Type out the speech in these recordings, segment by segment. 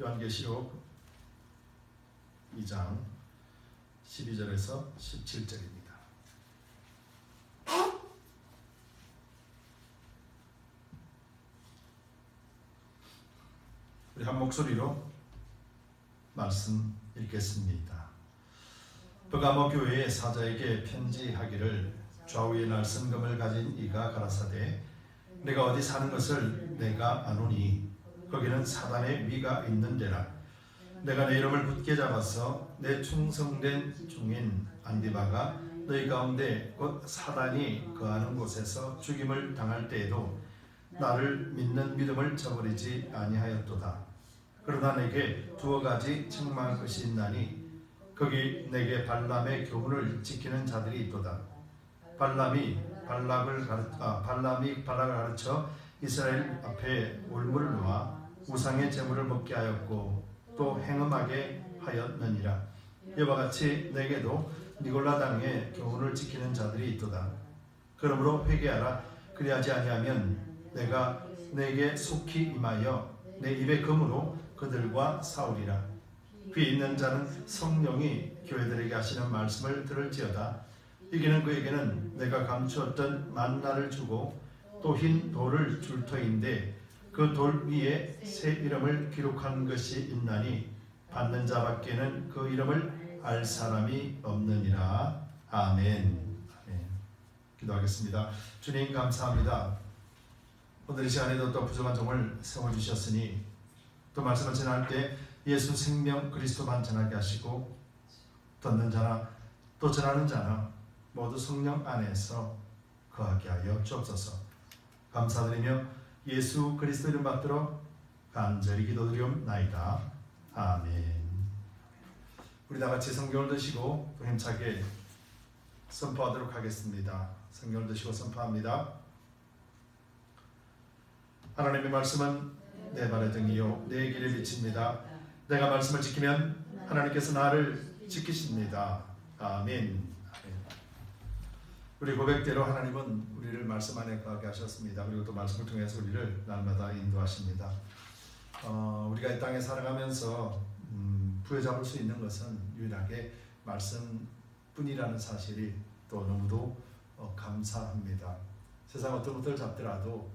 요한계시록 2장 12절에서 17절입니다. 우리 한 목소리로 말씀 읽겠습니다. 버가모 교회의 사자에게 편지하기를 좌우에 날선 금을 가진 이가 가라사대 내가 어디 사는 것을 내가 아노니 거기는 사단의 위가 있는 데라. 내가 내 이름을 굳게 잡아서 내 충성된 종인 안디바가 너희 가운데 곧 사단이 거하는 곳에서 죽임을 당할 때에도 나를 믿는 믿음을 저버리지 아니하였도다. 그러나 내게 두어 가지 책망할 것이 있나니 거기 내게 발람의 교훈을 지키는 자들이 있도다. 발람이 발락을 가르쳐 이스라엘 앞에 올무를 놓아 우상의 제물을 먹게 하였고 또 행음하게 하였느니라. 이와 같이 내게도 니골라 당의 교훈을 지키는 자들이 있도다. 그러므로 회개하라. 그리하지 아니하면 내가 내게 속히 임하여 내 입의 금으로 그들과 싸우리라. 귀 있는 자는 성령이 교회들에게 하시는 말씀을 들을지어다. 이기는 그에게는 내가 감추었던 만나를 주고 또 흰 돌을 줄 터인데 그 돌 위에 새 이름을 기록한 것이 있나니 받는 자밖에는 그 이름을 알 사람이 없느니라. 아멘. 기도하겠습니다. 주님 감사합니다. 오늘 이 시간에도 또 부족한 종을 세워주셨으니 또 말씀을 전할 때 예수 생명 그리스도만 전하게 하시고 듣는 자나 또 전하는 자나 모두 성령 안에서 거하게 하여 주옵소서. 감사드리며 예수 그리스도 이름 받들어 간절히 기도드리옵나이다. 아멘. 우리 다같이 성경을 드시고 또 힘차게 선포하도록 하겠습니다. 성경을 드시고 선포합니다. 하나님의 말씀은 내 발의 등이요 내 길의 빛입니다. 내가 말씀을 지키면 하나님께서 나를 지키십니다. 아멘. 우리 고백대로 하나님은 우리를 말씀 안에 거하게 하셨습니다. 그리고 또 말씀을 통해서 우리를 날마다 인도하십니다. 우리가 이 땅에 살아가면서 부여잡을 수 있는 것은 유일하게 말씀뿐이라는 사실이 또 너무도 감사합니다. 세상 어떤 것들을 잡더라도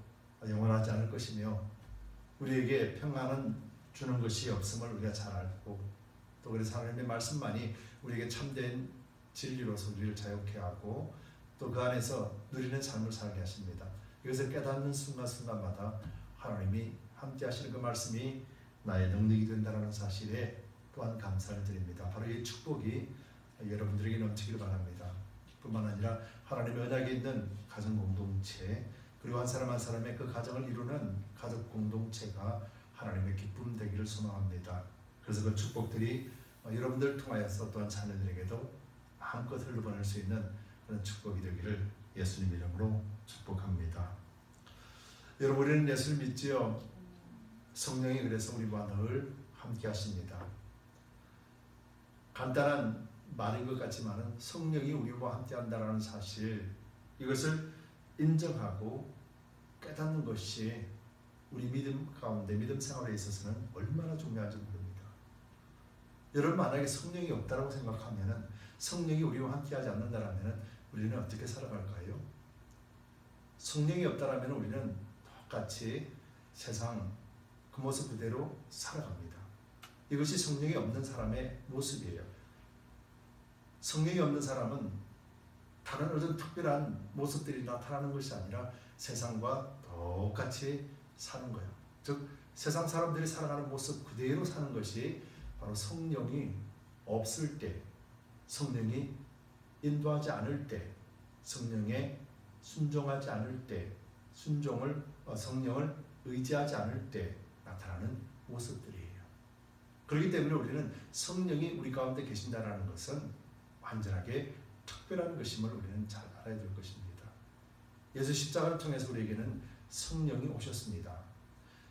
영원하지 않을 것이며 우리에게 평안은 주는 것이 없음을 우리가 잘 알고 또 그래서 하나님의 말씀만이 우리에게 참된 진리로서 우리를 자유케 하고 또 그 안에서 누리는 삶을 살게 하십니다. 이것을 깨닫는 순간순간마다 하나님이 함께 하시는 그 말씀이 나의 능력이 된다는 사실에 또한 감사를 드립니다. 바로 이 축복이 여러분들에게 넘치기를 바랍니다. 뿐만 아니라 하나님의 언약에 있는 가정 공동체 그리고 한 사람 한 사람의 그 가정을 이루는 가족 공동체가 하나님의 기쁨 되기를 소망합니다. 그래서 그 축복들이 여러분들을 통하여서 또한 자녀들에게도 마음껏 흘러보낼 수 있는 그런 축복이 되기를 예수님 이름으로 축복합니다. 여러분 우리는 예수를 믿지요. 성령이 그래서 우리와 늘 함께 하십니다. 간단한 말인 것 같지만 성령이 우리와 함께 한다는 사실 이것을 인정하고 깨닫는 것이 우리 믿음 가운데 믿음 생활에 있어서는 얼마나 중요한지 모릅니다. 여러분 만약에 성령이 없다고 생각하면 성령이 우리와 함께하지 않는다면 우리는 어떻게 살아갈까요? 성령이 없다면 우리는 똑같이 세상 그 모습 그대로 살아갑니다. 이것이 성령이 없는 사람의 모습이에요. 성령이 없는 사람은 다른 어떤 특별한 모습들이 나타나는 것이 아니라 세상과 똑같이 사는 거예요. 즉 세상 사람들이 살아가는 모습 그대로 사는 것이 바로 성령이 없을 때, 성령이 인도하지 않을 때, 성령에 순종하지 않을 때, 성령을 의지하지 않을 때 나타나는 모습들이에요. 그렇기 때문에 우리는 성령이 우리 가운데 계신다는 것은 완전하게 특별한 것임을 우리는 잘 알아야 될 것입니다. 예수 십자가를 통해서 우리에게는 성령이 오셨습니다.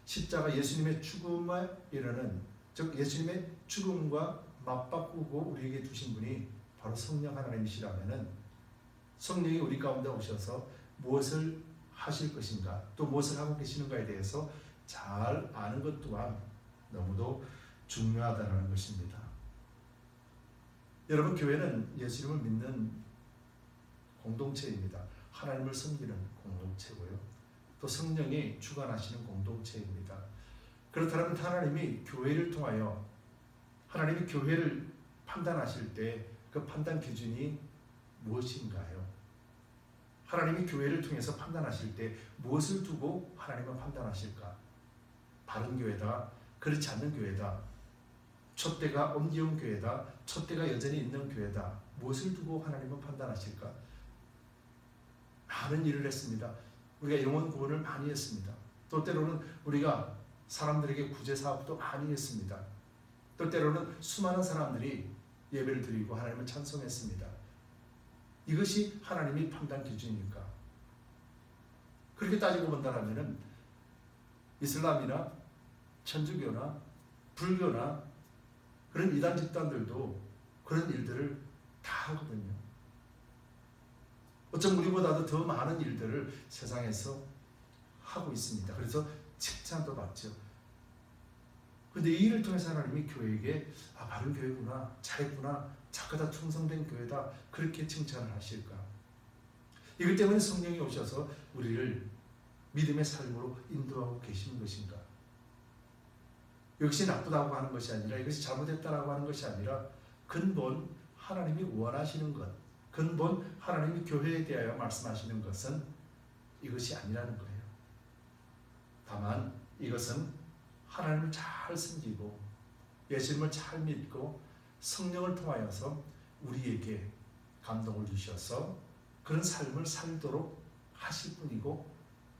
십자가 예수님의 죽음에 이르는 즉 예수님의 죽음과 맞바꾸고 우리에게 주신 분이 바로 성령 하나님이시라면은 성령이 우리 가운데 오셔서 무엇을 하실 것인가 또 무엇을 하고 계시는가에 대해서 잘 아는 것 또한 너무도 중요하다는 것입니다. 여러분, 교회는 예수님을 믿는 공동체입니다. 하나님을 섬기는 공동체고요. 또 성령이 주관하시는 공동체입니다. 그렇다면 하나님이 교회를 통하여 하나님이 교회를 판단하실 때 그 판단 기준이 무엇인가요? 하나님이 교회를 통해서 판단하실 때 무엇을 두고 하나님은 판단하실까? 바른 교회다, 그렇지 않는 교회다, 촛대가 옮겨온 교회다, 촛대가 여전히 있는 교회다, 무엇을 두고 하나님은 판단하실까? 많은 일을 했습니다. 우리가 영혼 구원을 많이 했습니다. 또 때로는 우리가 사람들에게 구제 사업도 많이 했습니다. 또 때로는 수많은 사람들이 예배를 드리고 하나님을 찬송했습니다. 이것이 하나님의 판단 기준입니까? 그렇게 따지고 본다면 이슬람이나 천주교나 불교나 그런 이단 집단들도 그런 일들을 다 하거든요. 어쩜 우리보다도 더 많은 일들을 세상에서 하고 있습니다. 그래서 칭찬도 받죠. 그런데 이 일을 통해서 하나님이 교회에게 바른 교회구나, 잘했구나, 착하다, 충성된 교회다, 그렇게 칭찬을 하실까? 이것 때문에 성령이 오셔서 우리를 믿음의 삶으로 인도하고 계시는 것인가? 이것이 나쁘다고 하는 것이 아니라, 이것이 잘못했다라고 하는 것이 아니라 근본 하나님이 원하시는 것, 근본 하나님이 교회에 대하여 말씀하시는 것은 이것이 아니라는 거예요. 다만 이것은 하나님을 잘 섬기고 예수님을 잘 믿고 성령을 통하여서 우리에게 감동을 주셔서 그런 삶을 살도록 하실 뿐이고,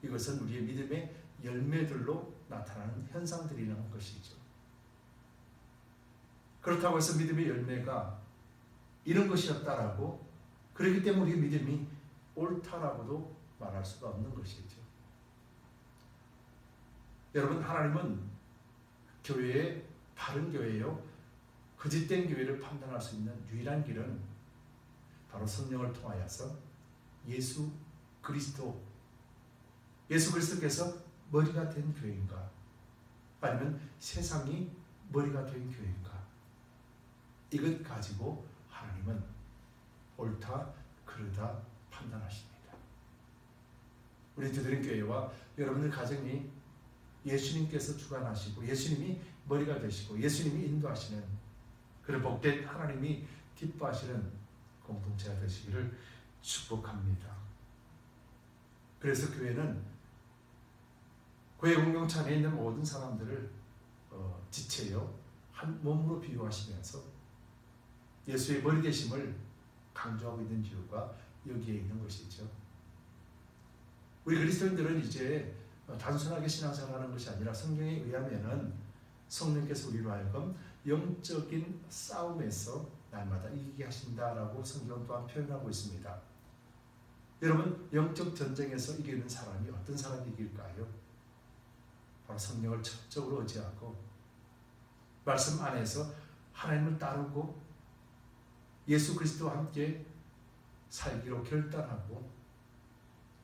이것은 우리의 믿음의 열매들로 나타나는 현상들이라는 것이죠. 그렇다고 해서 믿음의 열매가 이런 것이었다라고, 그렇기 때문에 우리의 믿음이 옳다라고도 말할 수가 없는 것이죠. 여러분, 하나님은 교회의 바른 교회요, 거짓된 교회를 판단할 수 있는 유일한 길은 바로 성령을 통하여서 예수 그리스도께서 머리가 된 교회인가, 아니면 세상이 머리가 된 교회인가, 이것 가지고 하나님은 옳다 그르다 판단하십니다. 우리 두드림 교회와 여러분들 가정이 예수님께서 주관하시고 예수님이 머리가 되시고 예수님이 인도하시는 그런 복된 하나님이 기뻐하시는 공동체가 되시기를 축복합니다. 그래서 교회는 교회 공동체 안에 있는 모든 사람들을 지체요 한 몸으로 비유하시면서 예수의 머리 되심을 강조하고 있는 이유가 여기에 있는 것이죠. 우리 그리스도인들은 이제 단순하게 신앙생활하는 것이 아니라 성경에 의하면은 성령께서 우리로 하여금 영적인 싸움에서 날마다 이기게 하신다라고 성경은 또한 표현하고 있습니다. 여러분, 영적 전쟁에서 이기는 사람이 어떤 사람이 이길까요? 바로 성령을 적극적으로 의지하고 말씀 안에서 하나님을 따르고 예수 그리스도와 함께 살기로 결단하고,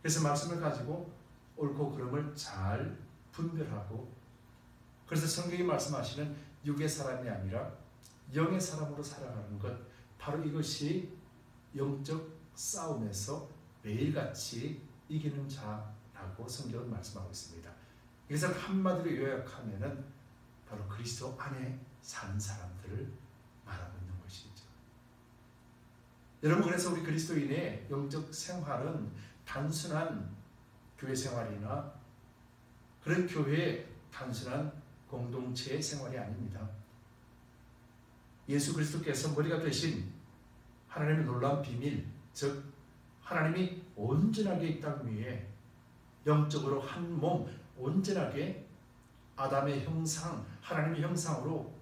그래서 말씀을 가지고 옳고 그름을 잘 분별하고, 그래서 성경이 말씀하시는 육의 사람이 아니라 영의 사람으로 살아가는 것, 바로 이것이 영적 싸움에서 매일같이 이기는 자라고 성경은 말씀하고 있습니다. 이것을 한마디로 요약하면은 바로 그리스도 안에 사는 사람들을 말하고 있는 것이죠. 여러분, 그래서 우리 그리스도인의 영적 생활은 단순한 교회 생활이나 그런 교회의 단순한 공동체의 생활이 아닙니다. 예수 그리스도께서 머리가 되신 하나님의 놀라운 비밀, 즉 하나님이 온전하게 이 땅 위에 영적으로 한 몸 온전하게 아담의 형상, 하나님의 형상으로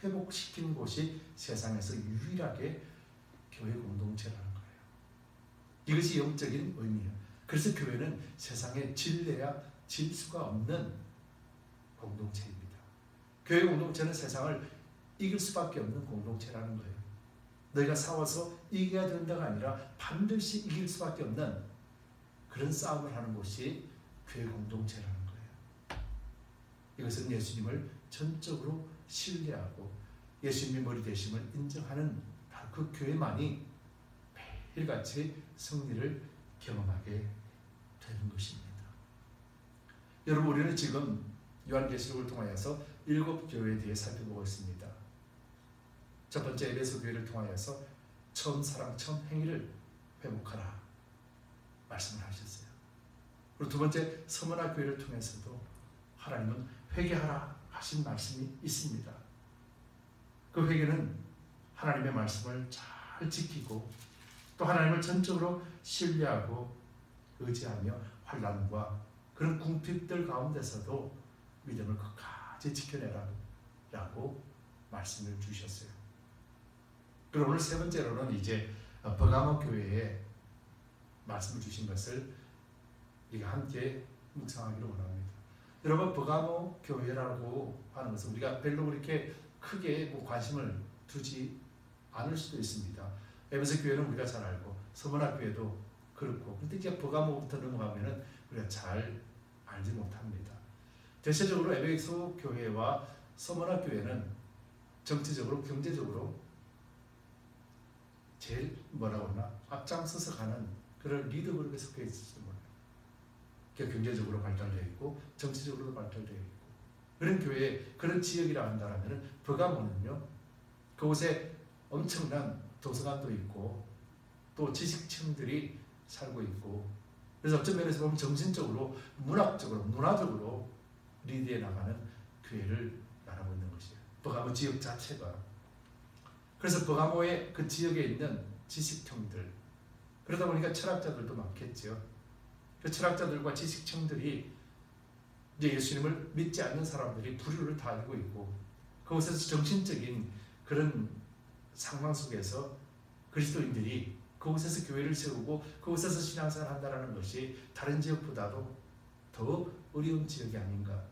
회복시킨 곳이 세상에서 유일하게 교회 공동체라는 거예요. 이것이 영적인 의미예요. 그래서 교회는 세상에 질래야 질 수가 없는 공동체입니다. 교회 공동체는 세상을 이길 수밖에 없는 공동체라는 거예요. 너희가 싸워서 이겨야 된다가 아니라 반드시 이길 수밖에 없는 그런 싸움을 하는 곳이 교회 공동체라는 거예요. 이것은 예수님을 전적으로 신뢰하고 예수님의 머리 되심을 인정하는 바로 그 교회만이 매일같이 승리를 경험하게 되는 것입니다. 여러분, 우리는 지금 요한계시록을 통하여서 7교회에 대해 살펴보고 있습니다. 첫 번째 에베소 교회를 통하여서 처음 사랑, 처음 행위를 회복하라 말씀을 하셨어요. 그리고 두 번째 서머나 교회를 통해서도 하나님은 회개하라 하신 말씀이 있습니다. 그 회개는 하나님의 말씀을 잘 지키고 또 하나님을 전적으로 신뢰하고 의지하며 환난과 그런 궁핍들 가운데서도 믿음을 끝까지 지켜내라라고 말씀을 주셨어요. 그리고 오늘 세 번째로는 이제 버가모 교회에 말씀을 주신 것을 우리가 함께 묵상하기를 원합니다. 여러분, 버가모 교회라고 하는 것은 우리가 별로 그렇게 크게 관심을 두지 않을 수도 있습니다. 에베소 교회는 우리가 잘 알고 서머나 교회도 그렇고, 그런데 이제 버가모부터 넘어가면은 우리가 잘 알지 못합니다. 대체적으로 에베소 교회와 서머나 교회는 정치적으로, 경제적으로 제일 뭐라고 하나 앞장서서 가는 그런 리더 그룹에 속해 있을지 몰라요. 경제적으로 발달되어 있고 정치적으로도 발달되어 있고 그런 교회, 그런 지역이라 한다면 버가모는요, 그곳에 엄청난 도서관도 있고 또 지식층들이 살고 있고, 그래서 어떤 면에서 보면 정신적으로, 문학적으로, 문화적으로 리드해 나가는 교회를 말하고 있는 것이에요. 버가모 지역 자체가. 그래서 버가모의 그 지역에 있는 지식층들, 그러다 보니까 철학자들도 많겠죠. 그 철학자들과 지식층들이 이제 예수님을 믿지 않는 사람들이 부류를 달고 있고, 그곳에서 정신적인 그런 상황 속에서 그리스도인들이 그곳에서 교회를 세우고 그곳에서 신앙생활을 한다는 것이 다른 지역보다도 더 어려운 지역이 아닌가,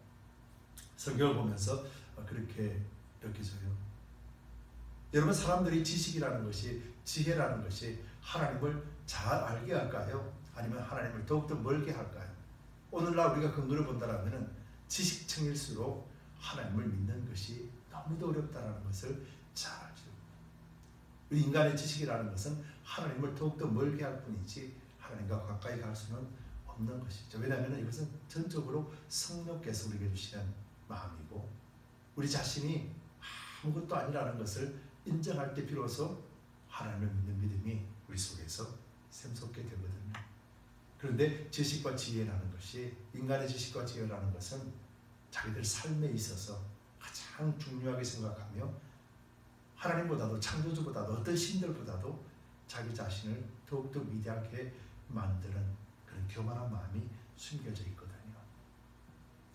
성경을 보면서 그렇게 느껴져요. 여러분, 사람들이 지식이라는 것이, 지혜라는 것이 하나님을 잘 알게 할까요? 아니면 하나님을 더욱더 멀게 할까요? 오늘날 우리가 근거를 본다면 지식층일수록 하나님을 믿는 것이 너무도 어렵다는 것을 잘 알죠. 우리 인간의 지식이라는 것은 하나님을 더욱더 멀게 할 뿐이지 하나님과 가까이 갈 수는 없는 것이죠. 왜냐하면 이것은 전적으로 성령께서 우리에게 주시는 마음이고, 우리 자신이 아무것도 아니라는 것을 인정할 때 비로소 하나님을 믿는 믿음이 우리 속에서 샘솟게 되거든요. 그런데 지식과 지혜라는 것이, 인간의 지식과 지혜라는 것은 자기들 삶에 있어서 가장 중요하게 생각하며 하나님보다도, 창조주보다도, 어떤 신들보다도 자기 자신을 더욱더 위대하게 만드는 그런 교만한 마음이 숨겨져 있거든요.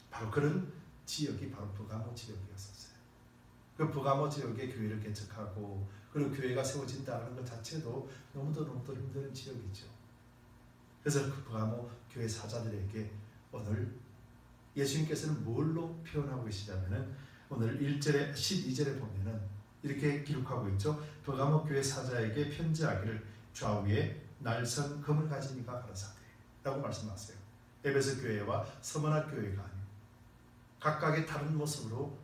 바로 그런 지역이 바로 버가모 지역이었었어요. 그 버가모 지역에 교회를 개척하고 그리고 교회가 세워진다는 것 자체도 너무도 힘든 지역이죠. 그래서 그 버가모 교회 사자들에게 오늘 예수님께서는 뭘로 표현하고 계시냐면은 오늘 1절에 12절에 보면은 이렇게 기록하고 있죠. 버가모 교회 사자에게 편지하기를 좌우에 날선 금을 가진 이가 가라사대 라고 말씀하세요. 에베소 교회와 서머나 교회가 아니고 각각의 다른 모습으로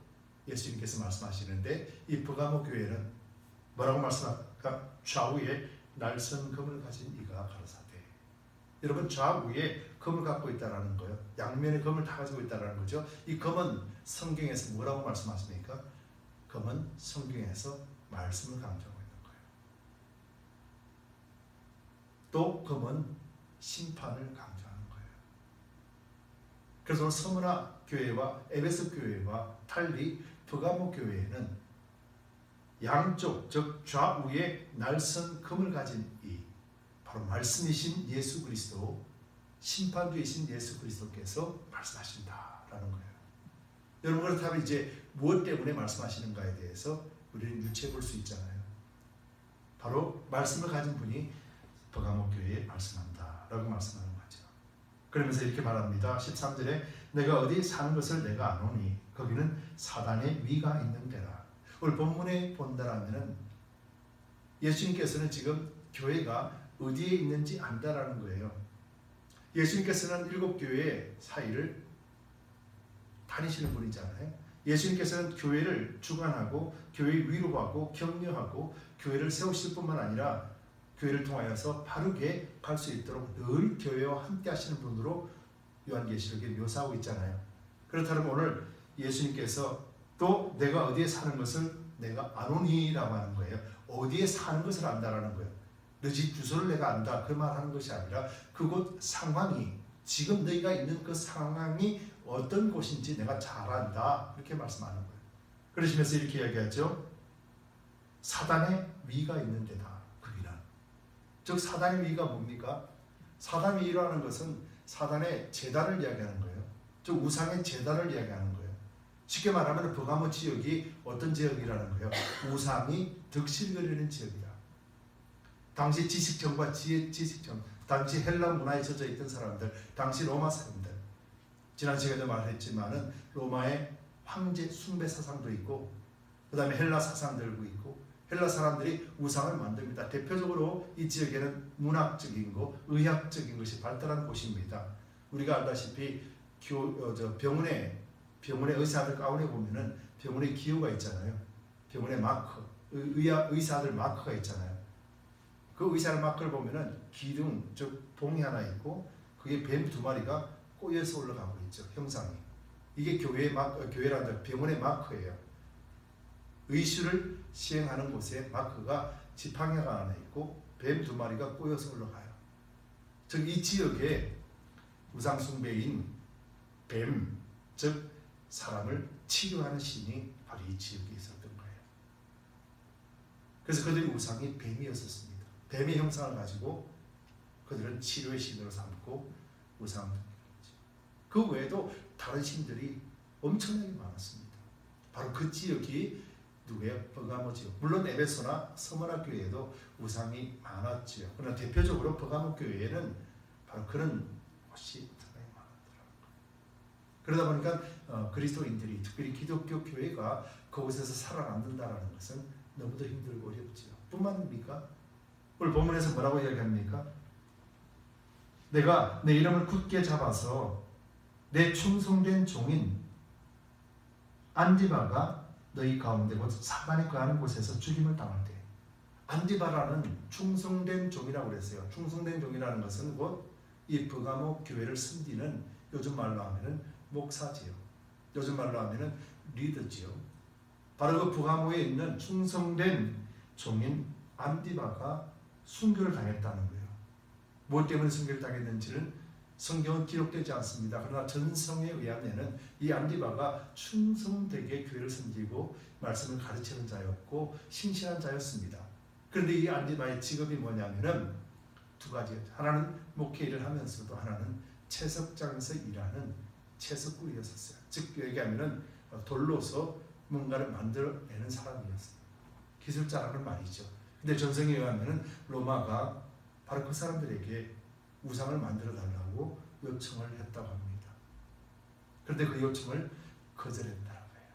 예수님께서 말씀하시는데, 이 버가모 교회는 뭐라고 말씀할까? 좌우에 날선 금을 가진 이가 가라사대. 여러분, 좌우에 금을 갖고 있다는 거예요. 양면에 금을 다 가지고 있다는 거죠. 이 금은 성경에서 뭐라고 말씀하십니까? 금은 성경에서 말씀을 강조하고 있는 거예요. 또 금은 심판을 강조하는 거예요. 그래서 서머나 교회와 에베소 교회와 달리 버가모 교회에는 양쪽, 즉 좌우에 날선 금을 가진 이 바로 말씀이신 예수 그리스도, 심판주이신 예수 그리스도께서 말씀하신다라는 거예요. 여러분, 그렇다면 이제 무엇 때문에 말씀하시는가에 대해서 우리는 유추해 볼 수 있잖아요. 바로 말씀을 가진 분이 버가모 교회에 말씀한다라고 말씀하는 거죠. 그러면서 이렇게 말합니다. 13절에 내가 어디 사는 것을 내가 아노니 거기는 사단의 위가 있는 데라. 오늘 본문에 본다라면은 예수님께서는 지금 교회가 어디에 있는지 안다라는 거예요. 예수님께서는 7교회 사이를 다니시는 분이잖아요. 예수님께서는 교회를 주관하고 교회 위로하고 격려하고 교회를 세우실 뿐만 아니라 교회를 통하여서 바르게 갈 수 있도록 늘 교회와 함께 하시는 분으로 요한계시록에 묘사하고 있잖아요. 그렇다면 오늘 예수님께서 또 내가 어디에 사는 것을 내가 아노니라고 하는 거예요. 어디에 사는 것을 안다라는 거예요. 너 집 주소를 내가 안다 그 말하는 것이 아니라 그곳 상황이 지금 너희가 있는 그 상황이 어떤 곳인지 내가 잘 안다 이렇게 말씀하는 거예요. 그러시면서 이렇게 이야기하죠. 사단의 위가 있는 데다. 거기는 즉 사단의 위가 뭡니까? 사단의 위라는 것은 사단의 제단을 이야기하는 거예요. 즉 우상의 제단을 이야기하는 거예요. 쉽게 말하면 버가모 지역이 어떤 지역이라는 거예요? 우상이 득실거리는 지역이다. 당시 지식정과 지식정, 당시 헬라 문화에 젖어 있던 사람들, 당시 로마 사람들. 지난 시간에도 말했지만은 로마의 황제 숭배 사상도 있고, 그 다음에 헬라 사상들도 있고, 헬라 사람들이 우상을 만듭니다. 대표적으로 이 지역에는 문학적인 거, 의학적인 것이 발달한 곳입니다. 우리가 알다시피 병원의 의사들 가운데 보면은 병원의 기호가 있잖아요. 병원의 마크, 의사들 마크가 있잖아요. 그 의사들 마크를 보면은 기둥, 즉 봉이 하나 있고 그게 뱀 2마리가 꼬여서 올라가고 있죠. 형상이. 이게 교회란다 병원의 마크예요. 의술을 시행하는 곳에 마크가 지팡이가 하나 있고 뱀 2마리가 꼬여서 올라가요. 즉 이 지역에 우상숭배인 뱀, 즉 사람을 치료하는 신이 바로 이 지역에 있었던 거예요. 그래서 그들의 우상이 뱀이었었습니다. 뱀의 형상을 가지고 그들은 치료의 신으로 삼고 우상. 그 외에도 다른 신들이 엄청나게 많았습니다. 바로 그 지역이 누구예요? 버가모 지역. 물론 에베소나 서머나 교회에도 우상이 많았지요. 그러나 대표적으로 버가모 교회에는 바로 그런 곳이 상당히 많았더라고요. 그러다 보니까 그리스도인들이 특별히 기독교 교회가 그곳에서 살아남는다는 것은 너무도 힘들고 어렵지요. 뿐만입니까? 오늘 본문에서 뭐라고 이야기합니까? 내가 내 이름을 굳게 잡아서 내 충성된 종인 안디바가 너희 가운데 곧 사단이 거하는 곳에서 죽임을 당할 때, 안디바라는 충성된 종이라고 그랬어요. 충성된 종이라는 것은 곧 이 버가모 교회를 섬기는, 요즘 말로 하면은 목사지요. 요즘 말로 하면은 리더지요. 바로 그 버가모에 있는 충성된 종인 안디바가 순교를 당했다는 거예요. 무엇 때문에 순교를 당했는지는 성경은 기록되지 않습니다. 그러나 전성에 의하면은 이 안디바가 충성되게 교회를 섬기고 말씀을 가르치는 자였고 신실한 자였습니다. 그런데 이 안디바의 직업이 뭐냐면은 두 가지. 하나는 목회 일을 하면서도 하나는 채석장에서 일하는 채석꾼이었어요. 즉 얘기하면은 돌로서 뭔가를 만들어내는 사람이었어요. 기술자라는 말이죠. 근데 전성에 의하면은 로마가 바로 그 사람들에게 우상을 만들어 달라고 요청을 했다고 합니다. 그런데 그 요청을 거절했다는 거예요.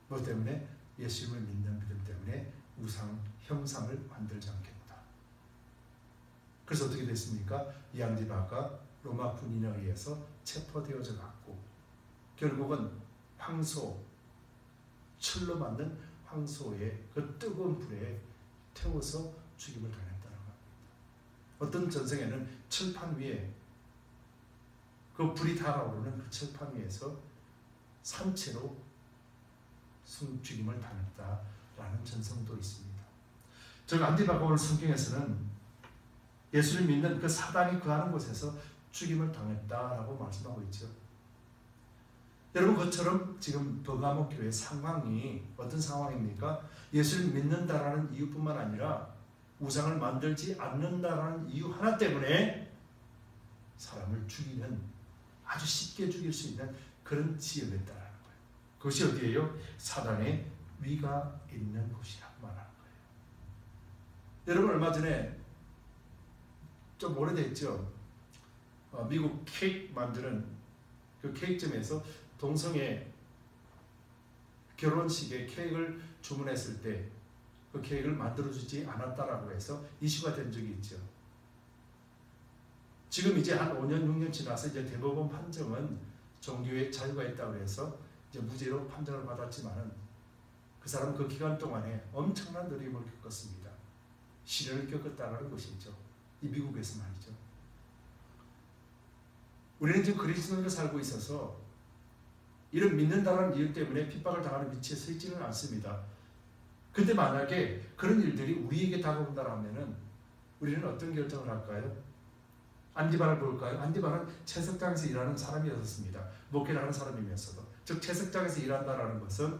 뭐 때문에? 예수님을 믿는 믿음 때문에 우상 형상을 만들지 않겠다. 그래서 어떻게 됐습니까? 이 안디바가 로마 군인에 의해서 체포되어져 갔고 결국은 황소, 철로 만든 황소의 그 뜨거운 불에 태워서 죽임을 당했다는 겁니다. 어떤 전성에는 철판 위에 그 불이 달아오르는 그 철판 위에서 산채로 죽임을 당했다라는 전성도 있습니다. 즉 안디바가 오늘 성경에서는 예수를 믿는 그 사단이 거하는 곳에서 죽임을 당했다라고 말씀하고 있죠. 여러분 그처럼 지금 버가모 교회 상황이 어떤 상황입니까? 예수를 믿는다라는 이유뿐만 아니라 우상을 만들지 않는다라는 이유 하나 때문에 사람을 죽이는, 아주 쉽게 죽일 수 있는 그런 지역이었다는 거예요. 그것이 어디예요? 사단의 위가 있는 곳이라고 말하는 거예요. 여러분 얼마 전에 좀 오래됐죠. 미국 케이크 만드는 그 케이크점에서 동성애 결혼식에 케이크를 주문했을 때 그 케이크를 만들어주지 않았다라고 해서 이슈가 된 적이 있죠. 지금 이제 한 5년, 6년 지나서 이제 대법원 판정은 종교의 자유가 있다고 해서 이제 무죄로 판정을 받았지만은 그 사람은 그 기간 동안에 엄청난 어려움을 겪었습니다. 시련을 겪었다는 것이죠. 이 미국에서 말이죠. 우리는 지금 그리스도인으로 살고 있어서 이런 믿는다는 이유 때문에 핍박을 당하는 위치에 서 있지는 않습니다. 근데 만약에 그런 일들이 우리에게 다가온다라면은 우리는 어떤 결정을 할까요? 안디바를 볼까요? 안디바는 채석장에서 일하는 사람이었습니다. 목회를 하는 사람이면서도. 즉 채석장에서 일한다라는 것은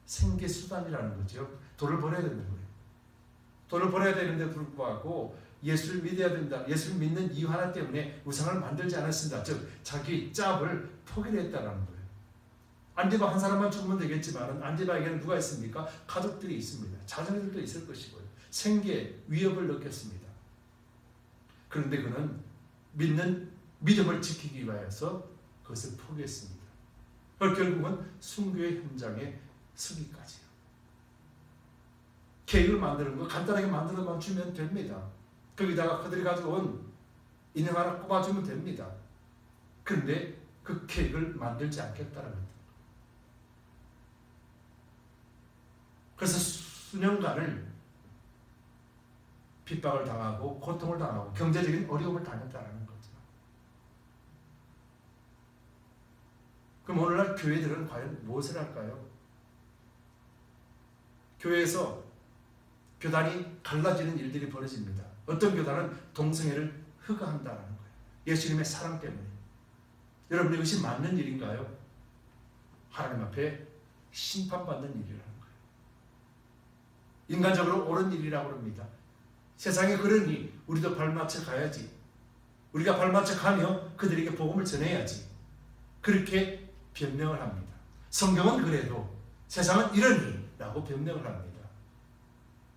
생계 수단이라는 거죠. 돈을 벌어야 되는 거예요. 돈을 벌어야 되는데 불구하고 예수를 믿어야 된다. 예수를 믿는 이유 하나 때문에 우상을 만들지 않았습니다. 즉 자기 짭을 포기했다라는 거예요. 안디바 한 사람만 죽으면 되겠지만 안디바에게는 누가 있습니까? 가족들이 있습니다. 자녀들도 있을 것이고요. 생계 위협을 느꼈습니다. 그런데 그는 믿는 믿음을 지키기 위해서 그것을 포기했습니다. 결국은 순교의 현장에 서기까지요. 계획을 만드는 거 간단하게 만들어만 주면 됩니다. 거기다가 그들이 가져온 인형 하나 꼽아주면 됩니다. 그런데 그 계획을 만들지 않겠다는 겁니다. 그래서 수년간을 핍박을 당하고 고통을 당하고 경제적인 어려움을 당했다는 거죠. 그럼 오늘날 교회들은 과연 무엇을 할까요? 교회에서 교단이 갈라지는 일들이 벌어집니다. 어떤 교단은 동성애를 허가한다는 거예요. 예수님의 사랑 때문에. 여러분 이것이 맞는 일인가요? 하나님 앞에 심판받는 일이라는 거예요. 인간적으로 옳은 일이라고 합니다. 세상에 그러니 우리도 발맞춰 가야지. 우리가 발맞춰 가며 그들에게 복음을 전해야지. 그렇게 변명을 합니다. 성경은 그래도 세상은 이러니 라고 변명을 합니다.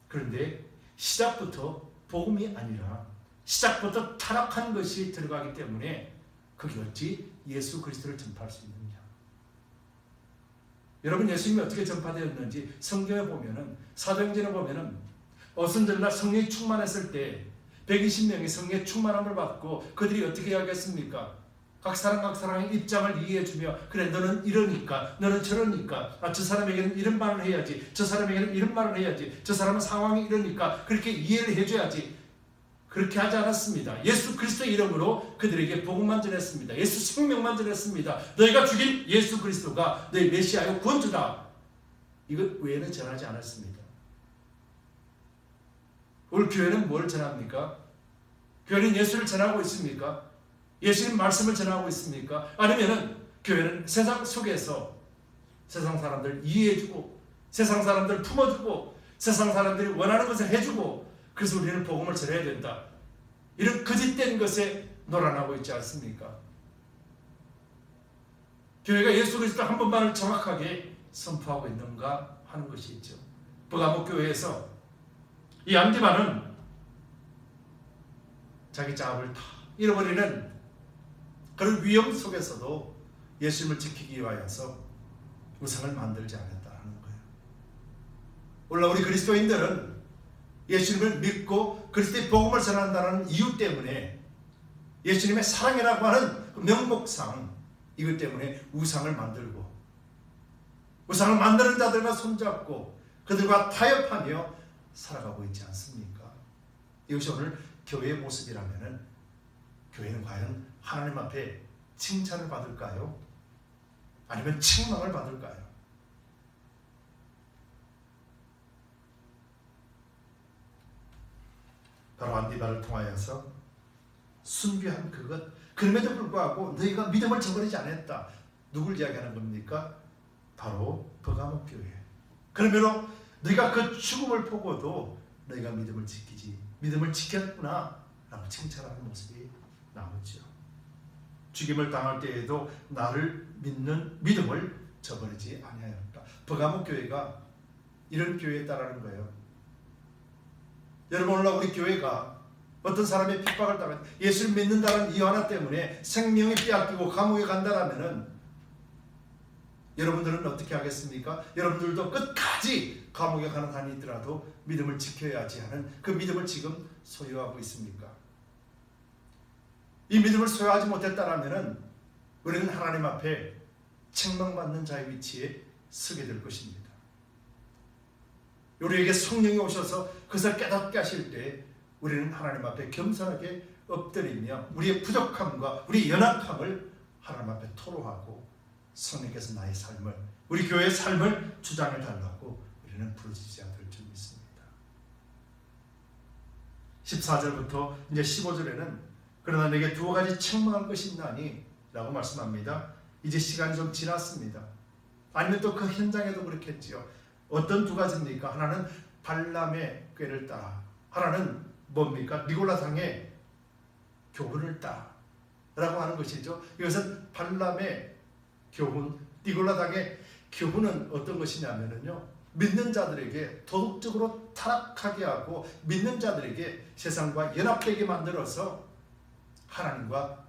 그런데 시작부터 복음이 아니라 시작부터 타락한 것이 들어가기 때문에 그게 어찌 예수 그리스도를 전파할 수 있느냐. 여러분 예수님이 어떻게 전파되었는지 성경에 보면은 사도행전에 보면은 어순절날 성령이 충만했을 때 120명이 성령의 충만함을 받고 그들이 어떻게 하겠습니까? 각 사람의 입장을 이해해주며 그래 너는 이러니까 너는 저러니까 저 사람에게는 이런 말을 해야지 저 사람에게는 이런 말을 해야지 저 사람은 상황이 이러니까 그렇게 이해를 해줘야지. 그렇게 하지 않았습니다. 예수 그리스도의 이름으로 그들에게 복음만 전했습니다. 예수 생명만 전했습니다. 너희가 죽인 예수 그리스도가 너희 메시아요 구원주다. 이것 외에는 전하지 않았습니다. 오늘 교회는 뭘 전합니까? 교회는 예수를 전하고 있습니까? 예수님 말씀을 전하고 있습니까? 아니면은 교회는 세상 속에서 세상 사람들 이해해주고 세상 사람들 품어주고 세상 사람들이 원하는 것을 해주고 그래서 우리는 복음을 전해야 된다. 이런 거짓된 것에 놀아나고 있지 않습니까? 교회가 예수 그리스도 한 분만을 정확하게 선포하고 있는가 하는 것이 있죠. 버가모 교회에서 이 안디바는 자기 자업을 다 잃어버리는 그런 위험 속에서도 예수님을 지키기 위하여서 우상을 만들지 않았다는 거예요. 오늘 우리 그리스도인들은 예수님을 믿고 그리스도의 복음을 전한다는 이유 때문에 예수님의 사랑이라고 하는 그 명목상 이것 때문에 우상을 만들고 우상을 만드는 자들과 손잡고 그들과 타협하며 살아가고 있지 않습니까? 이것이 오늘 교회의 모습이라면 교회는 과연 하나님 앞에 칭찬을 받을까요? 아니면 책망을 받을까요? 바로 안디바를 통하여서 순교한 그것 그럼에도 불구하고 너희가 믿음을 저버리지 않았다. 누굴 이야기하는 겁니까? 바로 버가모 교회. 그러므로 너희가 그 죽음을 보고도 너희가 믿음을 지켰구나 라고 칭찬하는 모습이 나오죠. 죽임을 당할 때에도 나를 믿는 믿음을 저버리지 아니하였다. 버가모 교회가 이런 교회였다라는 거예요. 여러분 오늘 우리 교회가 어떤 사람의 핍박을 당한 예수를 믿는다는 이유 하나 때문에 생명이 빼앗기고 감옥에 간다라면은 여러분들은 어떻게 하겠습니까? 여러분들도 끝까지 감옥에 가는 한이 있더라도 믿음을 지켜야지 하는 그 믿음을 지금 소유하고 있습니까? 이 믿음을 소유하지 못했다라면은 우리는 하나님 앞에 책망받는 자의 위치에 서게 될 것입니다. 우리에게 성령이 오셔서 그것을 깨닫게 하실 때 우리는 하나님 앞에 겸손하게 엎드리며 우리의 부족함과 우리의 연약함을 하나님 앞에 토로하고 성령께서 나의 삶을, 우리 교회의 삶을 주장해 달라고 우리는 부르짖어야 될 줄 믿습니다. 14절부터 이제 15절에는 그러나 내게 두어 가지 책망할 것이 있나니 라고 말씀합니다. 이제 시간이 좀 지났습니다. 아니면 또 그 현장에도 그렇겠지요. 어떤 두 가지입니까? 하나는 발람의 꾀를 따라, 하나는 뭡니까? 니골라당의 교훈을 따라 라고 하는 것이죠. 이것은 발람의 교훈, 니골라당의 교훈은 어떤 것이냐면요, 믿는 자들에게 도덕적으로 타락하게 하고 믿는 자들에게 세상과 연합되게 만들어서 하나님과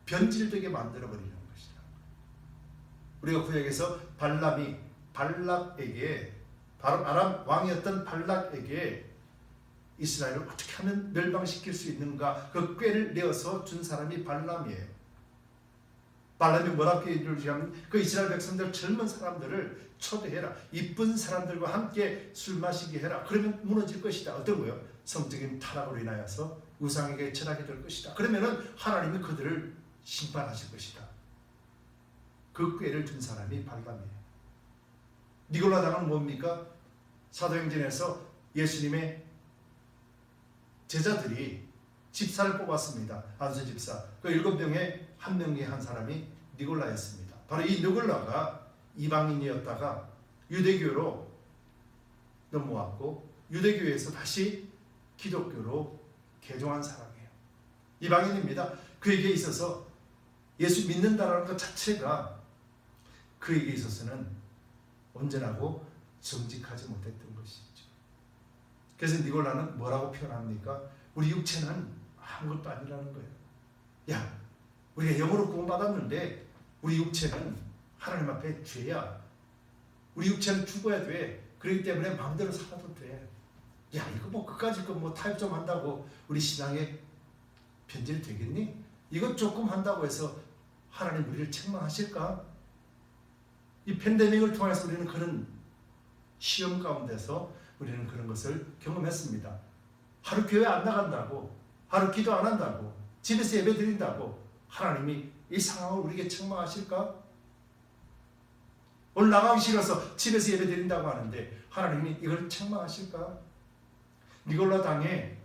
변질되게 만들어버리는 것이다. 우리가 구약에서 발람이 발락에게, 바로 아람 왕이었던 발락에게 이스라엘을 어떻게 하면 멸망시킬 수 있는가, 그 꾀를 내어서 준 사람이 발람이에요. 발람이 뭐라고 얘기하면 그 이스라엘 백성들 젊은 사람들을 초대해라. 이쁜 사람들과 함께 술 마시게 해라. 그러면 무너질 것이다. 어떤 거요? 성적인 타락으로 인하여서 우상에게 절하게 될 것이다. 그러면은 하나님이 그들을 심판하실 것이다. 그 꾀를 준 사람이 발람이에요. 니골라당은 뭡니까? 사도행전에서 예수님의 제자들이 집사를 뽑았습니다. 안수 집사. 그 7명의 한 명의 한 사람이 니골라였습니다. 바로 이 니골라가 이방인이었다가 유대교로 넘어왔고 유대교에서 다시 기독교로 개종한 사람이에요. 이방인입니다. 그에게 있어서 예수 믿는다라는 것 자체가 그에게 있어서는 온전하고 정직하지 못했던 것이죠. 그래서 니골라는 뭐라고 표현합니까? 우리 육체는 아무것도 아니라는 거예요. 야, 우리가 영으로 구원받았는데 우리 육체는 하나님 앞에 죄야. 우리 육체는 죽어야 돼. 그렇기 때문에 마음대로 살아도 돼. 야, 이거 뭐 그까짓 거 뭐 타협 좀 한다고 우리 신앙에 변질 되겠니? 이것 조금 한다고 해서 하나님 우리를 책망하실까? 이 팬데믹을 통해서 우리는 그런 시험 가운데서 우리는 그런 것을 경험했습니다. 하루 교회 안 나간다고, 하루 기도 안 한다고, 집에서 예배 드린다고 하나님이 이 상황을 우리에게 책망하실까? 오늘 나가기 싫어서 집에서 예배 드린다고 하는데 하나님이 이걸 책망하실까? 니골라 당의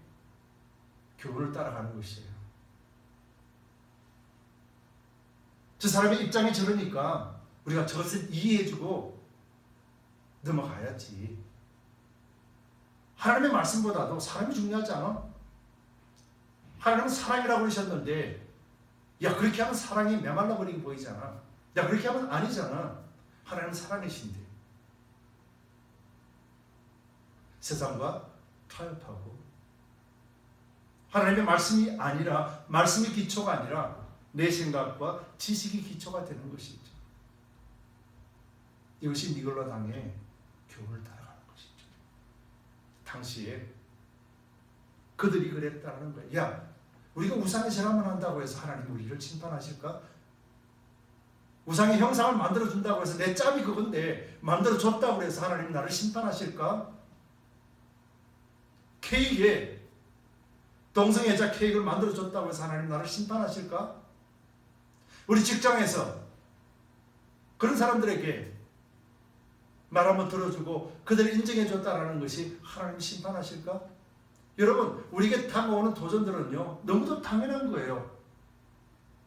교훈을 따라가는 것이에요. 저 사람의 입장이 저러니까 우리가 저것을 이해해주고 넘어가야지. 하나님의 말씀보다도 사람이 중요하지 않아? 하나님은 사랑이라고 그러셨는데 야, 그렇게 하면 사랑이 메말라버리게 보이잖아. 야, 그렇게 하면 아니잖아. 하나님은 사랑이신데 세상과 타협하고 하나님의 말씀이 아니라, 말씀이 기초가 아니라 내 생각과 지식이 기초가 되는 것이죠. 이것이 니골라 당의 교훈을 따라가는 것이죠. 당시에 그들이 그랬다는 거예요. 야, 우리가 우상의 절함을 한다고 해서 하나님이 우리를 심판하실까? 우상의 형상을 만들어준다고 해서 내 짬이 그건데 만들어줬다고 해서 하나님이 나를 심판하실까? 케이크에 동성애자 케이크를 만들어줬다고 해서 하나님 나를 심판하실까? 우리 직장에서 그런 사람들에게 말 한번 들어주고 그들을 인정해줬다라는 것이 하나님 심판하실까? 여러분, 우리에게 다가오는 도전들은요 너무도 당연한 거예요.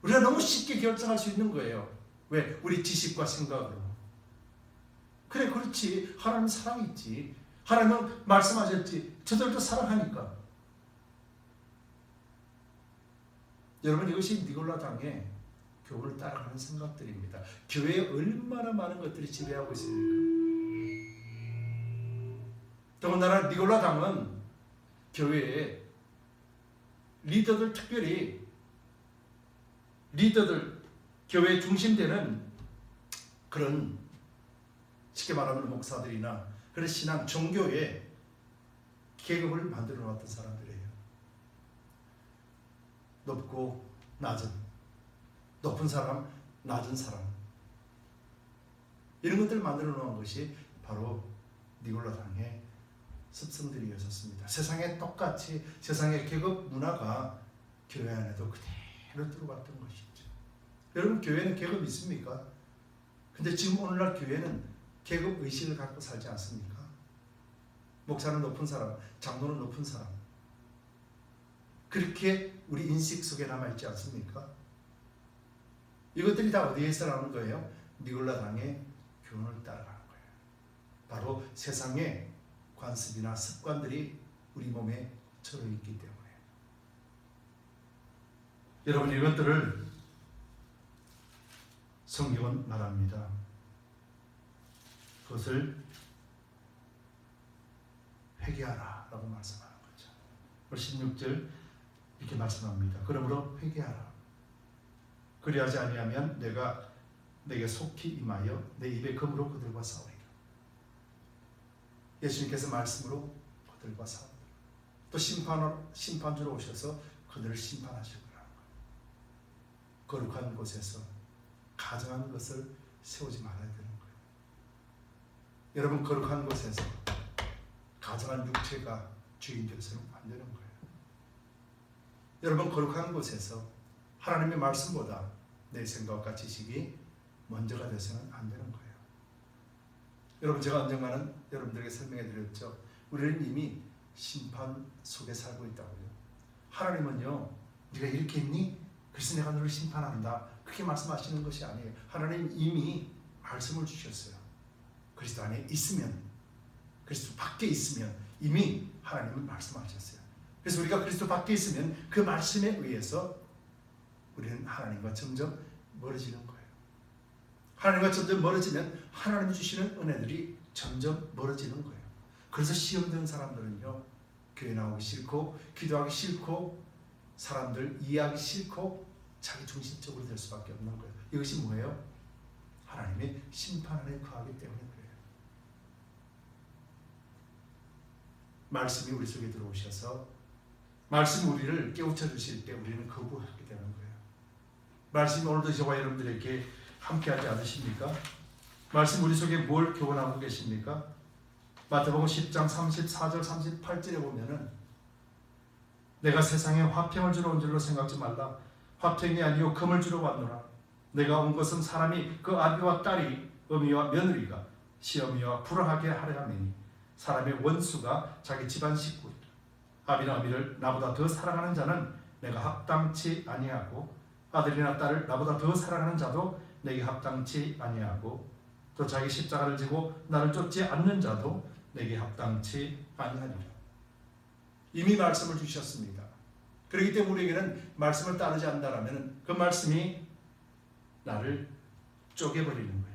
우리가 너무 쉽게 결정할 수 있는 거예요. 왜? 우리 지식과 생각으로. 그래, 그렇지. 하나님 사랑이 있지. 하나님은 말씀하셨지. 저들도 사랑하니까. 여러분, 이것이 니골라 당의 교훈을 따라가는 생각들입니다. 교회에 얼마나 많은 것들이 지배하고 있습니까? 더군다나 니골라 당은 교회에 리더들, 특별히 리더들, 교회의 중심되는 그런 쉽게 말하면 목사들이나 그런 신앙, 종교의 계급을 만들어 놨던 사람들이에요. 높고 낮은, 높은 사람, 낮은 사람, 이런 것들을 만들어 놓은 것이 바로 니골라당의 습성들이었습니다. 세상에 똑같이 세상의 계급 문화가 교회 안에도 그대로 들어갔던 것이죠. 여러분, 교회는 계급이 있습니까? 근데 지금 오늘날 교회는 계급 의식을 갖고 살지 않습니까? 목사는 높은 사람, 장로는 높은 사람, 그렇게 우리 인식 속에 남아있지 않습니까? 이것들이 다 어디에서 나오는 거예요? 니골라당의 교훈을 따라가는 거예요. 바로 세상의 관습이나 습관들이 우리 몸에 처해있기 때문에. 여러분, 이것들을 성경은 말합니다. 그것을 회개하라 라고 말씀하는 거죠. 16절 이렇게 말씀합니다. 그러므로 회개하라. 그리하지 아니하면 내가 내게 속히 임하여 내 입에 검으로 그들과 싸우리라. 예수님께서 말씀으로 그들과 싸우리라. 또 심판주로 오셔서 그들을 심판하실 거라는 거예요. 거룩한 곳에서 가정한 것을 세우지 말아야 되는 거예요. 여러분, 거룩한 곳에서 가정한 육체가 주인 되어서는 안 되는 거예요. 여러분, 거룩한 곳에서 하나님의 말씀보다 내 생각과 지식이 먼저가 되어서는 안 되는 거예요. 여러분, 제가 언젠가는 여러분들에게 설명해 드렸죠. 우리는 이미 심판 속에 살고 있다고요. 하나님은요, 네가 이렇게 했니? 그래서 내가 너를 심판한다, 그렇게 말씀하시는 것이 아니에요. 하나님 이미 말씀을 주셨어요. 그리스도 안에 있으면, 그리스도 밖에 있으면 이미 하나님은 말씀하셨어요. 그래서 우리가 그리스도 밖에 있으면 그 말씀에 의해서 우리는 하나님과 점점 멀어지는 거예요. 하나님과 점점 멀어지면 하나님이 주시는 은혜들이 점점 멀어지는 거예요. 그래서 시험 드는 사람들은요, 교회 나오기 싫고 기도하기 싫고 사람들 이해하기 싫고 자기 중심적으로 될 수밖에 없는 거예요. 이것이 뭐예요? 하나님의 심판 안에 거하기 때문에 그래요. 말씀이 우리 속에 들어오셔서 말씀 우리를 깨우쳐 주실 때 우리는 거부하게 되는 거예요. 말씀이 오늘도 저와 여러분들에게 함께하지 않으십니까? 말씀 우리 속에 뭘 교훈하고 계십니까? 마태복음 10장 34절 38절에 보면은 내가 세상에 화평을 주러 온 줄로 생각지 말라. 화평이 아니요 금을 주러 왔노라. 내가 온 것은 사람이 그 아비와 딸이 어미와 며느리가 시어미와 불화하게 하려 함이니 사람의 원수가 자기 집안 식구이라. 아비나 어미를 나보다 더 사랑하는 자는 내가 합당치 아니하고 아들이나 딸을 나보다 더 사랑하는 자도 내게 합당치 아니하고 또 자기 십자가를 지고 나를 쫓지 않는 자도 내게 합당치 아니하니라. 이미 말씀을 주셨습니다. 그렇기 때문에 우리에게는 말씀을 따르지 않는다면 그 말씀이 나를 쪼개버리는 거예요.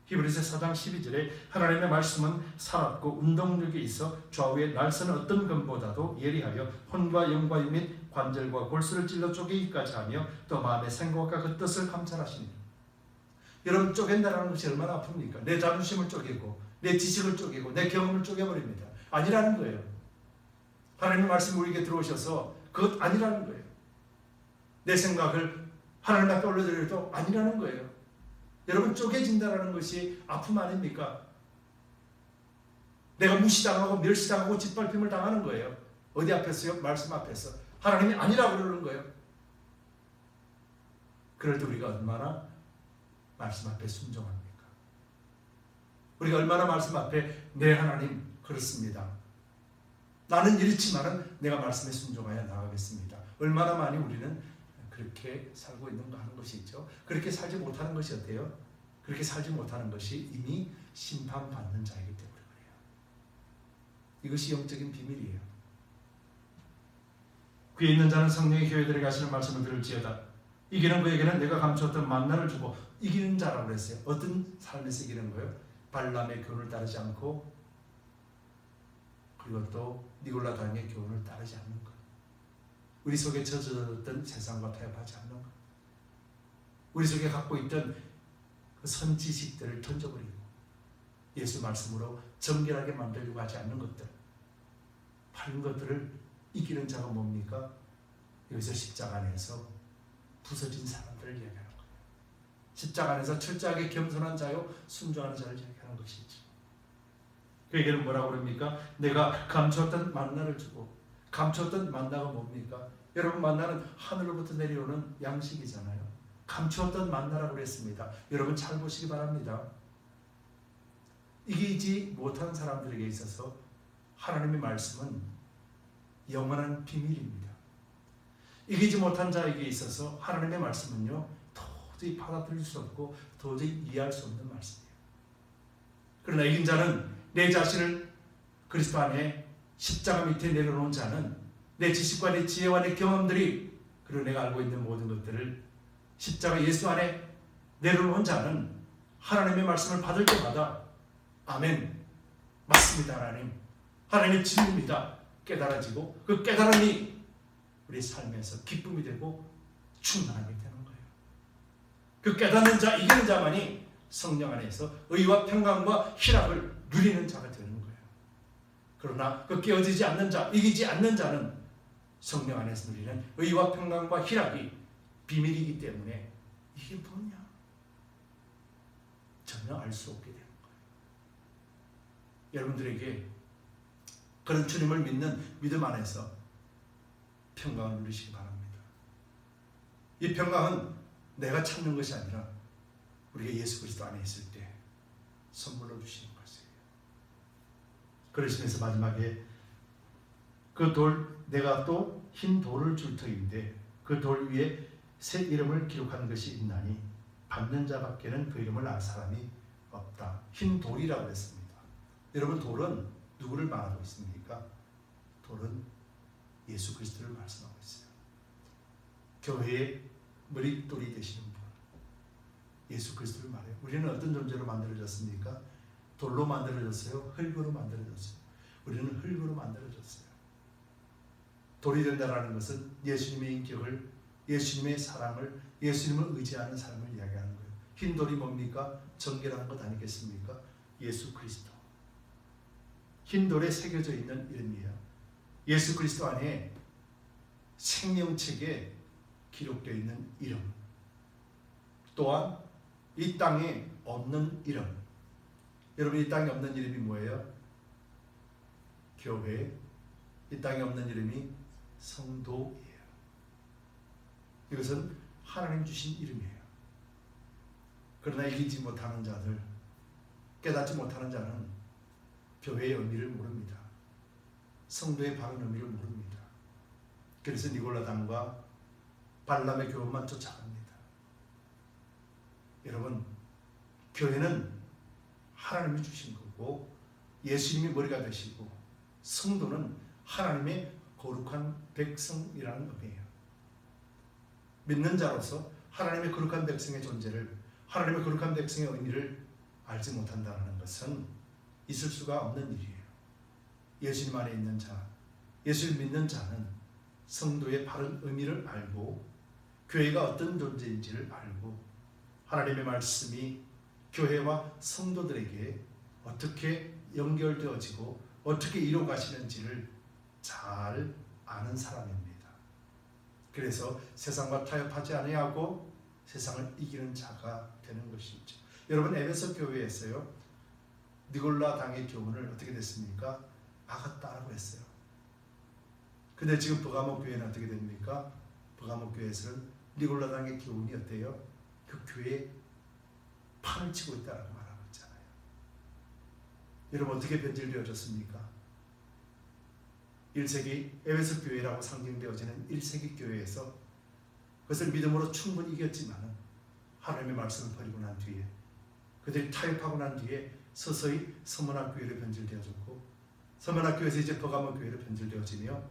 히브리서 4장 12절에 하나님의 말씀은 살았고 운동력이 있어 좌우에 날서는 어떤 검보다도 예리하여 혼과 영과 및 관절과 골수를 찔러 쪼개기까지 하며 또 마음의 생각과 그 뜻을 감찰하시니. 여러분, 쪼갠다는 것이 얼마나 아픕니까? 내 자존심을 쪼개고 내 지식을 쪼개고 내 경험을 쪼개버립니다. 아니라는 거예요. 하나님의 말씀이 우리에게 들어오셔서 그것 아니라는 거예요. 내 생각을 하나님 앞에 올려드려도 아니라는 거예요. 여러분, 쪼개진다는 것이 아픔 아닙니까? 내가 무시당하고 멸시당하고 짓밟힘을 당하는 거예요. 어디 앞에서요? 말씀 앞에서. 하나님이 아니라고 그러는 거예요. 그럴 때 우리가 얼마나 말씀 앞에 순종합니까? 우리가 얼마나 말씀 앞에 네 하나님 그렇습니다. 나는 이렇지만은 내가 말씀에 순종하여 나가겠습니다. 얼마나 많이 우리는 그렇게 살고 있는가 하는 것이 있죠. 그렇게 살지 못하는 것이 어때요? 그렇게 살지 못하는 것이 이미 심판받는 자이기 때문에 그래요. 이것이 영적인 비밀이에요. 귀에 있는 자는 성령의 교회들에게 하시는 말씀을 들을지어다. 이기는 그에게는 내가 감추었던 만나를 주고. 이기는 자라고 그랬어요. 어떤 삶에서 이기는 거예요? 발람의 교훈을 따르지 않고 그리고 또 니골라당의 교훈을 따르지 않는 것. 우리 속에 젖어졌던 세상과 타협하지 않는 것. 우리 속에 갖고 있던 그 선지식들을 던져버리고 예수 말씀으로 정결하게 만들려고 하지 않는 것들. 바른 것들을 이기는 자가 뭡니까? 여기서 십자가 안에서 부서진 사람들을 얘기하는 거예요. 십자가 안에서 철저하게 겸손한 자요 순종하는 자를 얘기하는 것이죠. 그 얘기는 뭐라고 그럽니까? 내가 감추었던 만나를 주고, 감추었던 만나가 뭡니까? 여러분, 만나는 하늘로부터 내려오는 양식이잖아요. 감추었던 만나라고 그랬습니다. 여러분 잘 보시기 바랍니다. 이기지 못한 사람들에게 있어서 하나님의 말씀은 영원한 비밀입니다. 이기지 못한 자에게 있어서 하나님의 말씀은요, 도저히 받아들일 수 없고 도저히 이해할 수 없는 말씀이에요. 그러나 이긴 자는, 내 자신을 그리스도 안에 십자가 밑에 내려놓은 자는 내 지식과 내 지혜와 내 경험들이, 그리고 내가 알고 있는 모든 것들을 십자가 예수 안에 내려놓은 자는 하나님의 말씀을 받을 때마다 아멘, 맞습니다 하나님, 하나님 진리입니다 깨달아지고, 그 깨달음이 우리 삶에서 기쁨이 되고 충만함이 되는 거예요. 그 깨닫는 자, 이기는 자만이 성령 안에서 의와 평강과 희락을 누리는 자가 되는 거예요. 그러나 그 깨어지지 않는 자, 이기지 않는 자는 성령 안에서 누리는 의와 평강과 희락이 비밀이기 때문에 이게 뭐냐? 전혀 알 수 없게 되는 거예요. 여러분들에게 그런 주님을 믿는 믿음 안에서 평강을 누리시기 바랍니다. 이 평강은 내가 찾는 것이 아니라 우리가 예수 그리스도 안에 있을 때 선물로 주시는 것이에요. 그러시면서 마지막에 그 돌, 내가 또 흰 돌을 줄 터인데 그 돌 위에 새 이름을 기록하는 것이 있나니 받는 자밖에는 그 이름을 알 사람이 없다. 흰 돌이라고 했습니다. 여러분, 돌은 누구를 말하고 있습니까? 돌은 예수 그리스도를 말씀하고 있어요. 교회의 머릿돌이 되시는 분, 예수 그리스도를 말해요. 우리는 어떤 존재로 만들어졌습니까? 돌로 만들어졌어요? 흙으로 만들어졌어요? 우리는 흙으로 만들어졌어요. 돌이 된다는 것은 예수님의 인격을, 예수님의 사랑을, 예수님을 의지하는 삶을 이야기하는 거예요. 흰 돌이 뭡니까? 정결한 것 아니겠습니까? 예수 그리스도. 흰 돌에 새겨져 있는 이름이에요. 예수 그리스도 안에 생명책에 기록되어 있는 이름, 또한 이 땅에 없는 이름. 여러분, 이 땅에 없는 이름이 뭐예요? 교회. 이 땅에 없는 이름이 성도예요. 이것은 하나님 주신 이름이에요. 그러나 이기지 못하는 자들, 깨닫지 못하는 자는 교회의 의미를 모릅니다. 성도의 바른 의미를 모릅니다. 그래서 니골라당과 발람의 교훈만 쫓아갑니다. 여러분, 교회는 하나님이 주신 거고 예수님이 머리가 되시고 성도는 하나님의 거룩한 백성이라는 의미예요. 믿는 자로서 하나님의 거룩한 백성의 존재를, 하나님의 거룩한 백성의 의미를 알지 못한다는 것은 있을 수가 없는 일이에요. 예수님 안에 있는 자, 예수를 믿는 자는 성도의 바른 의미를 알고 교회가 어떤 존재인지를 알고 하나님의 말씀이 교회와 성도들에게 어떻게 연결되어지고 어떻게 이루어 가시는지를 잘 아는 사람입니다. 그래서 세상과 타협하지 아니하고 세상을 이기는 자가 되는 것이죠. 여러분, 에베소 교회에서요, 니골라 당의 교훈을 어떻게 됐습니까? 막았다라고 했어요. 근데 지금 버가모 교회는 어떻게 됩니까? 버가모 교회에서는 니골라 당의 교훈이 어때요? 그 교회에 판을 치고 있다라고 말하고 있잖아요. 여러분, 어떻게 변질되어졌습니까? 1세기 에베소 교회라고 상징되어지는 1세기 교회에서 그것을 믿음으로 충분히 이겼지만 하나님의 말씀을 버리고 난 뒤에, 그들이 타협하고 난 뒤에 서서히 서문학 교회로 변질되어졌고, 서문학 교회에서 이제 버가모 교회로 변질되어지며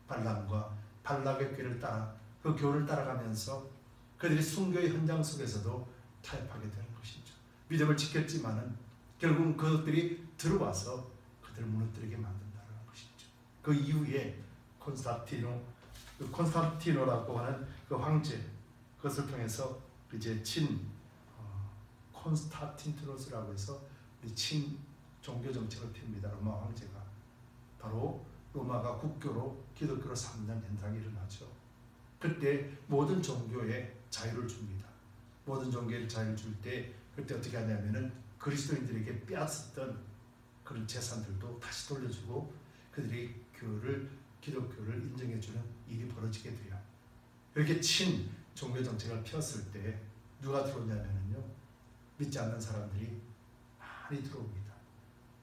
발람과 발락의 교회를 따라, 그 교훈을 따라가면서 그들이 순교의 현장 속에서도 타협하게 되는 것이죠. 믿음을 지켰지만은 결국은 그것들이 들어와서 그들을 무너뜨리게 만든다는 것이죠. 그 이후에 콘스탄티노라고 하는 그 황제, 그것을 통해서 이제 콘스탄티노스라고 해서 친 종교 정책을 핍니다. 로마 황제가. 바로 로마가 국교로 기독교로 삼는 현상이 일어나죠. 그때 모든 종교에 자유를 줍니다. 모든 종교의 자유를 줄 때 그때 어떻게 하냐면은 그리스도인들에게 빼앗았던 그런 재산들도 다시 돌려주고 그들이 기독교를 인정해주는 일이 벌어지게 돼요. 이렇게 친 종교 정책을 폈을 때 누가 들어오냐면요, 믿지 않는 사람들이 많이 들어옵니다.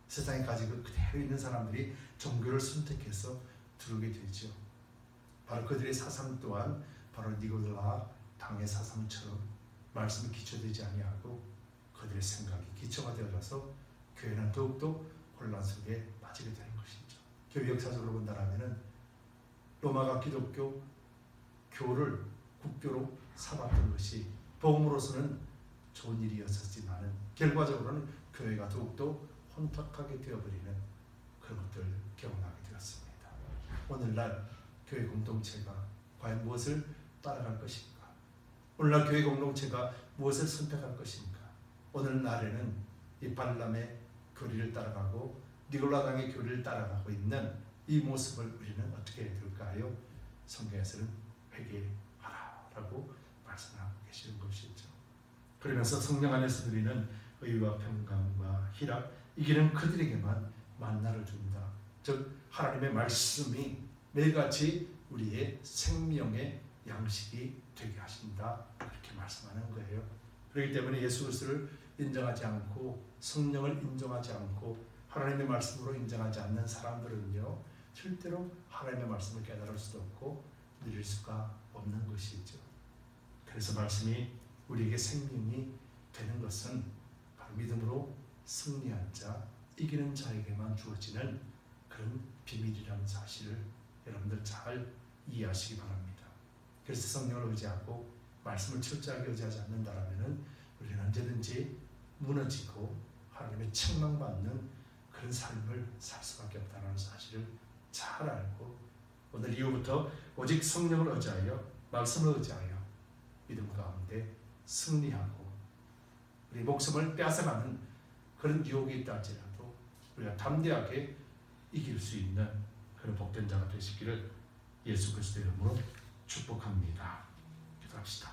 세상에 가지고 그대로 있는 사람들이 종교를 선택해서 들어오게 되죠. 바로 그들의 사상 또한 바로 니고라 당의 사상처럼 말씀이 기초되지 아니하고 그들의 생각이 기초가 되어져서 교회는 더욱더 혼란 속에 빠지게 되는 것이죠. 교회 역사적으로 본다면은 로마가 기독교 교를 국교로 삼았던 것이 복음으로서는 좋은 일이었었지만은 결과적으로는 교회가 더욱더 혼탁하게 되어버리는 그런 것들을 경험하게 되었습니다. 오늘날 교회 공동체가 과연 무엇을 따라갈 것인가? 오늘날 교회 공동체가 무엇을 선택할 것인가? 오늘날에는 이 발람의 교리를 따라가고 니골라당의 교리를 따라가고 있는 이 모습을 우리는 어떻게 해야 될까요? 성경에서는 회개하라라고 말씀하고 계시는 것이죠. 그러면서 성령 안에서 누리는 의와 평강과 희락, 이기는 그들에게만 만나를 줍니다. 즉 하나님의 말씀이 매일같이 우리의 생명의 양식이 되게 하신다, 그렇게 말씀하는 거예요. 그렇기 때문에 예수 그리스도를 인정하지 않고 성령을 인정하지 않고 하나님의 말씀으로 인정하지 않는 사람들은요, 절대로 하나님의 말씀을 깨달을 수도 없고 누릴 수가 없는 것이죠. 그래서 말씀이 우리에게 생명이 되는 것은 바로 믿음으로 승리한 자, 이기는 자에게만 주어지는 그런 비밀이라는 사실을 여러분들 잘 이해하시기 바랍니다. 그래서 성령을 의지하고 말씀을 철저하게 의지하지 않는다라면은 우리는 언제든지 무너지고 하나님의 책망받는 그런 삶을 살 수밖에 없다는 사실을 잘 알고 오늘 이후부터 오직 성령을 의지하여 말씀을 의지하여 믿음 가운데 승리하고 우리 목숨을 빼앗아가는 그런 유혹이 있다 할지라도 우리가 담대하게 이길 수 있는 그런 복된 자가 되시기를 예수 그리스도의 이름으로 축복합니다. 기도합시다.